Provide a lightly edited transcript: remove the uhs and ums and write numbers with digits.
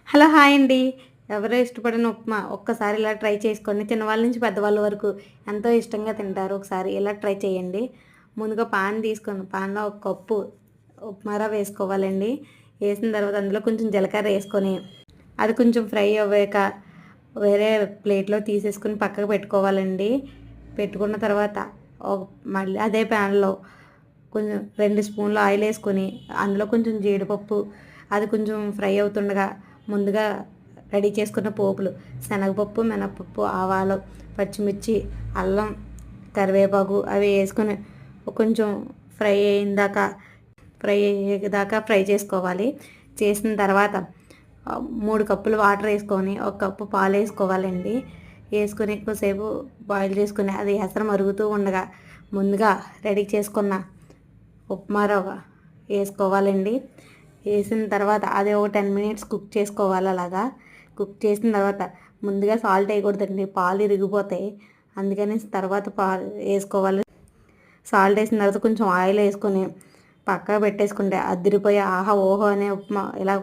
Hello! Hi అండి. ఎవరో ఇష్టపడని ఉప్మా ఒక్కసారి ఇలా ట్రై చేసుకోండి. చిన్నవాళ్ళ నుంచి పెద్దవాళ్ళ వరకు ఎంతో ఇష్టంగా తింటారు. ఒకసారి ఇలా ట్రై చేయండి. ముందుగా పాన్ తీసుకొని పాన్‌లో ఒక కప్పు ఉప్మా రవ్వ వేసుకోవాలండి. వేసిన తర్వాత అందులో కొంచెం జీలకర్ర వేసుకొని అది కొంచెం ఫ్రై అవ్వాక వేరే ప్లేట్‌లో తీసేసుకొని పక్కకు పెట్టుకోవాలండి. పెట్టుకున్న తర్వాత ఓ మళ్ళీ అదే ప్యాన్‌లో కొంచెం 2 స్పూన్లు ఆయిల్ వేసుకొని అందులో కొంచెం జీడిపప్పు అది కొంచెం ఫ్రై అవుతుండగా ముందుగా రెడీ చేసుకున్న పోపులు శనగపప్పు, మినపప్పు, ఆవాలు, పచ్చిమిర్చి, అల్లం, కరివేపాకు అవి వేసుకొని కొంచెం ఫ్రై అయ్యేదాకా ఫ్రై చేసుకోవాలి. చేసిన తర్వాత 3 కప్పులు వాటర్ వేసుకొని ఒక కప్పు పాలు వేసుకోవాలండి. వేసుకొని ఎక్కువసేపు బాయిల్ చేసుకొని అది ఎసరు మరుగుతూ ఉండగా ముందుగా రెడీ చేసుకున్న ఉప్మా రవ్వ వేసుకోవాలండి. వేసిన తర్వాత అది ఒక 10 మినిట్స్ కుక్ చేసుకోవాలి అలాగా. కుక్ చేసిన తర్వాత ముందుగా సాల్ట్ వేయకూడదండి, పాలు ఇరిగిపోతాయి. అందుకని తర్వాత పాలు వేసుకోవాలి. సాల్ట్ వేసిన తర్వాత కొంచెం ఆయిల్ వేసుకొని పక్కకు పెట్టేసుకుంటే అదిరిపోయే ఆహా ఓహో అనే ఉప్మా ఇలా